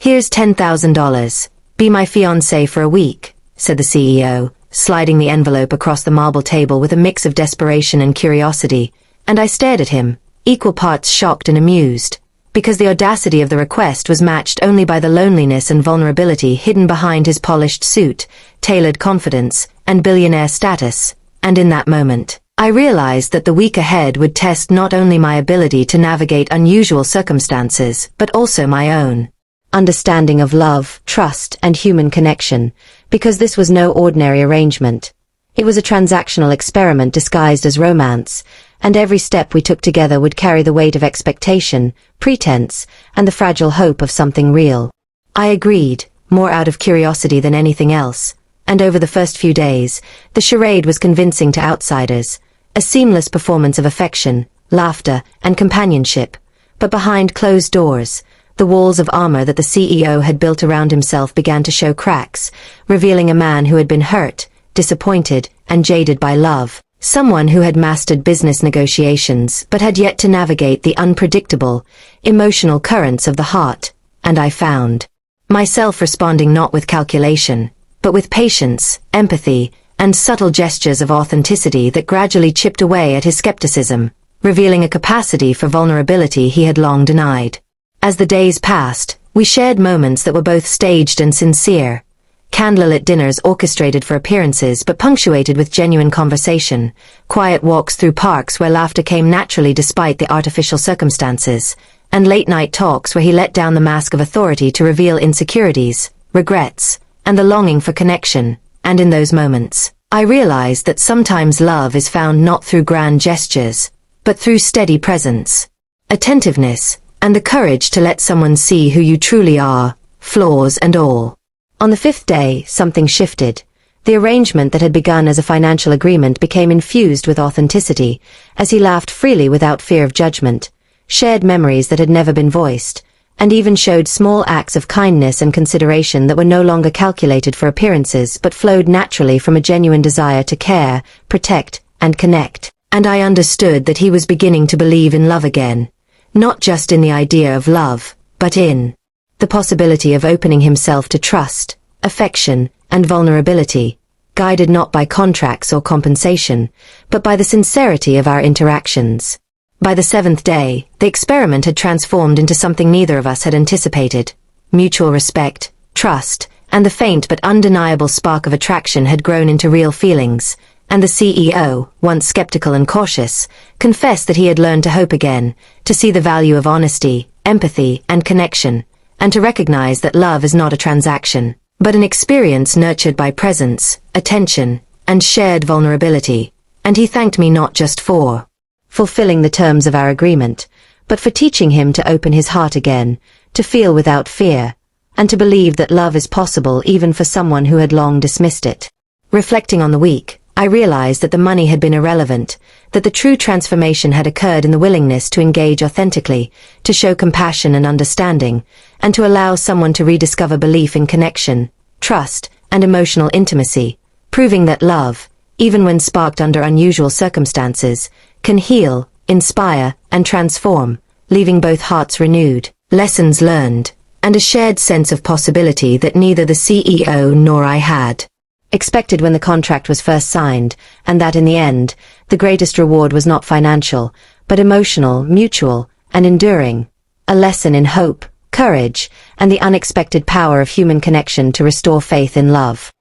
"Here's $10,000. Be my fiancée for a week," said the CEO, sliding the envelope across the marble table with a mix of desperation and curiosity, and I stared at him, equal parts shocked and amused, because the audacity of the request was matched only by the loneliness and vulnerability hidden behind his polished suit, tailored confidence, and billionaire status. And in that moment, I realized that the week ahead would test not only my ability to navigate unusual circumstances, but also my own understanding of love, trust, and human connection, because this was no ordinary arrangement. It was a transactional experiment disguised as romance, and every step we took together would carry the weight of expectation, pretense, and the fragile hope of something real. I agreed, more out of curiosity than anything else, and over the first few days, the charade was convincing to outsiders, a seamless performance of affection, laughter, and companionship. But behind closed doors, the walls of armor that the CEO had built around himself began to show cracks, revealing a man who had been hurt, disappointed, and jaded by love. Someone who had mastered business negotiations but had yet to navigate the unpredictable, emotional currents of the heart, and I found myself responding not with calculation, but with patience, empathy, and subtle gestures of authenticity that gradually chipped away at his skepticism, revealing a capacity for vulnerability he had long denied. As the days passed, we shared moments that were both staged and sincere. Candlelit dinners orchestrated for appearances but punctuated with genuine conversation, quiet walks through parks where laughter came naturally despite the artificial circumstances, and late-night talks where he let down the mask of authority to reveal insecurities, regrets, and the longing for connection. And in those moments, I realized that sometimes love is found not through grand gestures, but through steady presence, attentiveness, and the courage to let someone see who you truly are, flaws and all. On the fifth day, something shifted. The arrangement that had begun as a financial agreement became infused with authenticity, as he laughed freely without fear of judgment, shared memories that had never been voiced, and even showed small acts of kindness and consideration that were no longer calculated for appearances but flowed naturally from a genuine desire to care, protect, and connect. And I understood that he was beginning to believe in love again. Not just in the idea of love, but in the possibility of opening himself to trust, affection, and vulnerability, guided not by contracts or compensation, but by the sincerity of our interactions. By the seventh day, the experiment had transformed into something neither of us had anticipated. Mutual respect, trust, and the faint but undeniable spark of attraction had grown into real feelings, and the CEO, once skeptical and cautious, confessed that he had learned to hope again, to see the value of honesty, empathy, and connection, and to recognize that love is not a transaction, but an experience nurtured by presence, attention, and shared vulnerability. And he thanked me not just for fulfilling the terms of our agreement, but for teaching him to open his heart again, to feel without fear, and to believe that love is possible even for someone who had long dismissed it. Reflecting on the week, I realized that the money had been irrelevant, that the true transformation had occurred in the willingness to engage authentically, to show compassion and understanding, and to allow someone to rediscover belief in connection, trust, and emotional intimacy, proving that love, even when sparked under unusual circumstances, can heal, inspire, and transform, leaving both hearts renewed, lessons learned, and a shared sense of possibility that neither the CEO nor I had expected when the contract was first signed, and that in the end, the greatest reward was not financial, but emotional, mutual, and enduring. A lesson in hope, courage, and the unexpected power of human connection to restore faith in love.